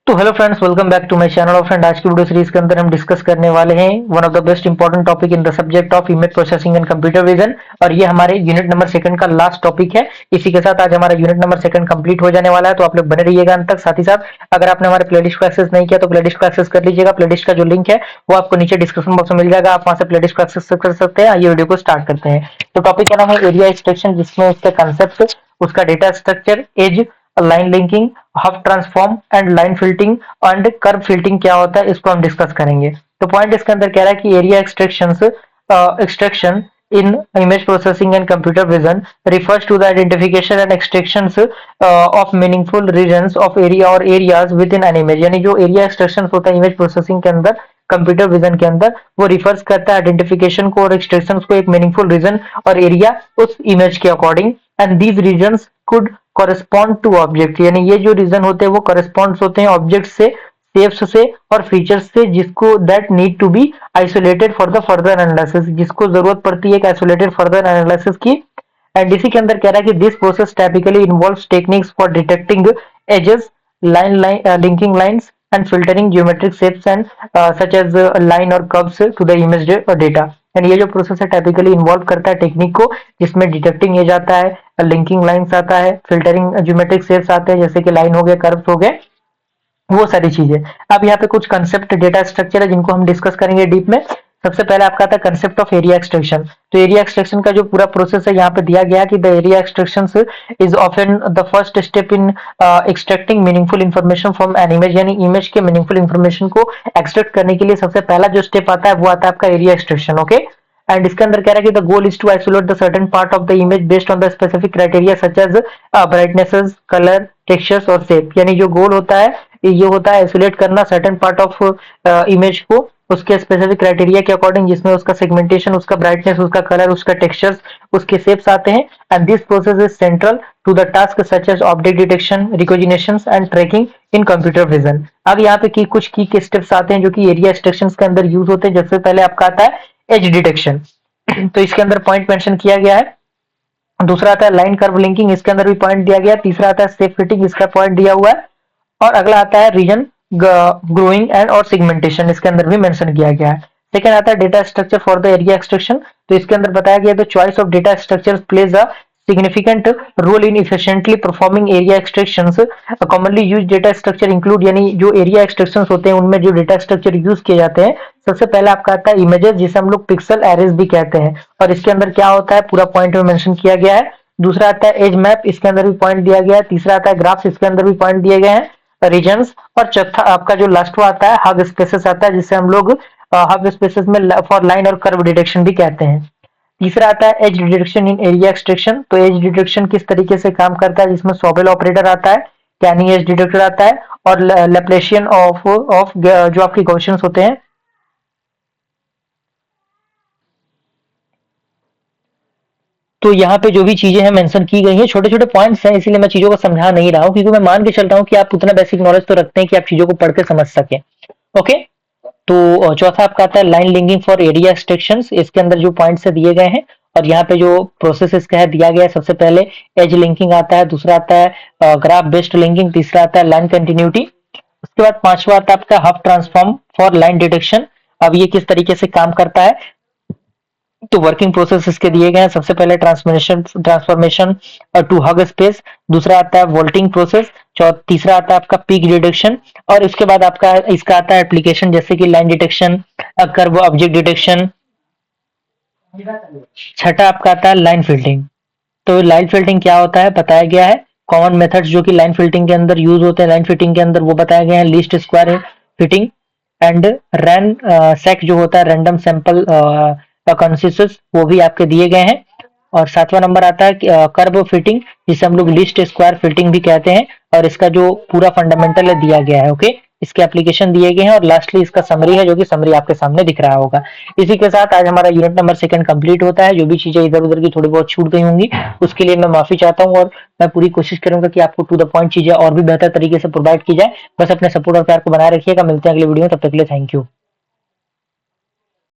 तो hello friends, welcome back to my channel. और friend, आज की वीडियो सीरीज के अंदर हम डिस्कस करने वाले हैं one of the best important topic in the subject of image processing and computer vision. और ये हमारे यूनिट नंबर सेकंड का लास्ट टॉपिक है। इसी के साथ आज हमारा यूनिट नंबर सेकंड कंप्लीट हो जाने वाला है, तो आप लोग बने रहिएगा अंत तक। साथ ही साथ अगर आपने हमारे प्लेलिस्ट को एक्सेस नहीं किया तो प्लेलिस्ट को एक्सेस कर लीजिएगा। प्लेलिस्ट का जो लिंक है वो आपको नीचे डिस्क्रिप्शन बॉक्स में मिल जाएगा, आप वहां से प्लेलिस्ट को एक्सेस कर सकते हैं। ये वीडियो को स्टार्ट करते हैं। तो टॉपिक का नाम है एरिया एक्सट्रैक्शन, जिसमें उसका कंसेप्ट, उसका data structure, edge, line linking, Hough transform and line fitting and curve fitting क्या होता है, इसको हम डिस्कस करेंगे। तो पॉइंट इसके अंदर कह रहा है कि area extraction in image processing and computer vision refers to the identification and extractions of meaningful regions of area or areas within an image। यानी जो एरिया एक्सट्रैक्शन होता है इमेज प्रोसेसिंग के अंदर, कंप्यूटर विजन के अंदर, वो रिफर्स करता है आइडेंटिफिकेशन को और एक्सट्रैक्शन को, एक मीनिंगफुल रीजन और एरिया उस इमेज के according. And these regions could correspond to object, यानी ये जो रीजन होते हैं वो कॉरेस्पॉन्ड होते हैं ऑब्जेक्ट से, शेप्स से और फीचर्स से, जिसको that need to be isolated for the further analysis, जिसको जरूरत पड़ती है एक आइसोलेटेड फर्दर एनालिसिस की। एंड इसी के अंदर कह रहा है कि this process typically involves techniques for detecting edges, linking lines and filtering geometric shapes and such as line और curves to the image data. And ये जो प्रोसेस है टाइपिकली इन्वॉल्व करता है टेक्निक को, जिसमें डिटेक्टिंग एज आता है, लिंकिंग लाइंस आता है, फिल्टरिंग ज्योमेट्रिक शेप्स आते हैं जैसे कि लाइन हो गए, कर्व्स हो गए, वो सारी चीजें। अब यहाँ पे कुछ कंसेप्ट डेटा स्ट्रक्चर है जिनको हम डिस्कस करेंगे डीप में। सबसे पहले आपका आता है कंसेप्ट ऑफ एरिया एक्सट्रैक्शन। तो एरिया एक्सट्रैक्शन का जो पूरा प्रोसेस है यहाँ पे दिया गया कि the area extraction is often the first step in extracting meaningful information from an image. यानी इमेज के मीनिंगफुल इन्फॉर्मेशन को एक्सट्रैक्ट करने के लिए सबसे पहला जो स्टेप आता है वो आता है आपका एरिया एक्सट्रैक्शन। ओके। एंड इसके अंदर कह रहा है कि the goal is to isolate the certain part of the image based on the specific criteria such as brightnesses, colour, textures और शेप। यानी जो गोल होता है ये होता है आइसोलेट करना सर्टेन पार्ट ऑफ इमेज को उसके स्पेसिफिक क्राइटेरिया के अकॉर्डिंग, जिसमें उसका सेगमेंटेशन, उसका ब्राइटनेस, उसका कलर, उसका टेक्सचर्स, उसके शेप्स आते हैं। And this process is central to the task such as object detection, recognition and tracking in computer vision. अब यहाँ पे कुछ की स्टेप्स आते हैं जो कि एरिया एक्सट्रैक्शन के अंदर यूज होते हैं। जैसे पहले आपका आता है एज डिटेक्शन, तो इसके अंदर पॉइंट मेंशन किया गया है। दूसरा आता है लाइन कर्व लिंकिंग, इसके अंदर भी पॉइंट दिया गया है। तीसरा आता है शेप फिटिंग, इसका पॉइंट दिया हुआ है। और अगला आता है रीजन ग्रोइंग एंड और सेगमेंटेशन, इसके अंदर भी मेंशन किया गया है। सेकंड आता है data structure for the area extraction. तो इसके अंदर बताया गया the choice of data structure plays a significant role in efficiently performing area extractions। commonly used data structure include, यानी जो एरिया एक्सट्रैक्शंस होते हैं उनमें जो डेटा स्ट्रक्चर यूज किए जाते हैं, सबसे पहले आपका आता है इमेजेस, जिसे हम लोग पिक्सल एरेज भी कहते हैं। और इसके अंदर क्या होता है पूरा पॉइंट में मेंशन किया गया है। दूसरा आता है एज मैप, इसके अंदर भी पॉइंट दिया गया है। तीसरा आता है ग्राफ्स, इसके अंदर भी पॉइंट दिए गए हैं, रीजन्स। और चौथा आपका जो लास्ट आता है हब स्पेसेस आता है, जिसे हम लोग हब स्पेसेस में फॉर लाइन और कर्व डिटेक्शन भी कहते हैं। तीसरा आता है एज डिटेक्शन इन एरिया एक्सट्रैक्शन। तो एज डिटेक्शन किस तरीके से काम करता है, जिसमें सोबेल ऑपरेटर आता है, कैनी एज डिटेक्टर आता है और लैप्लेशियन ऑफ जो आपके गॉसियंस होते हैं। तो यहाँ पे जो भी चीजें हैं मेंशन की गई हैं, छोटे छोटे पॉइंट्स हैं, इसीलिए मैं चीजों को समझा नहीं रहा हूँ, क्योंकि मैं मान के चल रहा हूँ कि आप उतना बेसिक नॉलेज तो रखते हैं कि आप चीजों को पढ़ के समझ सकें। ओके। तो चौथा आपका आता है line linking for area extractions. इसके अंदर जो पॉइंट्स दिए गए हैं और यहाँ पे जो प्रोसेस इसका है दिया गया है, सबसे पहले एज लिंकिंग आता है, दूसरा आता है ग्राफ बेस्ड लिंकिंग, तीसरा आता है लाइन कंटिन्यूटी। उसके बाद पांचवा आता है आपका hub transform for line detection. अब ये किस तरीके से काम करता है, तो वर्किंग प्रोसेस इसके दिए गए हैं। सबसे पहले ट्रांसफॉर्मेशन टू हग स्पेस, दूसरा आता है वोल्टिंग प्रोसेस, तीसरा आता है आपका पीक डिटेक्शन, और इसके बाद आपका इसका आता है एप्लीकेशन, जैसे कि line detection, curve object detection. छठा आपका आता है लाइन फिल्टिंग। तो लाइन फिल्टिंग क्या होता है बताया गया है। कॉमन मेथड्स जो कि लाइन फिल्टिंग के अंदर यूज होते हैं लाइन फिटिंग के अंदर, वो बताया गया है। Least square fitting and RANSAC जो होता है रैंडम सैंपल कंसिस्टेंस, वो भी आपके दिए गए हैं। और सातवां नंबर आता है कर्व फिटिंग, जिसे हम लोग लिस्ट स्क्वायर फिटिंग भी कहते हैं, और इसका जो पूरा फंडामेंटल है दिया गया है। ओके। इसके एप्लीकेशन दिए गए हैं और लास्टली इसका समरी है, जो कि समरी आपके सामने दिख रहा होगा। इसी के साथ आज हमारा यूनिट नंबर सेकंड कंप्लीट होता है। जो भी चीजें इधर उधर की थोड़ी बहुत छूट गई होंगी उसके लिए मैं माफी चाहता हूँ, और मैं पूरी कोशिश करूंगा कि आपको टू द पॉइंट चीजें और भी बेहतर तरीके से प्रोवाइड की जाए। बस अपने सपोर्ट और प्यार को बनाए रखिएगा। मिलते हैं अगले वीडियो में, तब तक के लिए थैंक यू।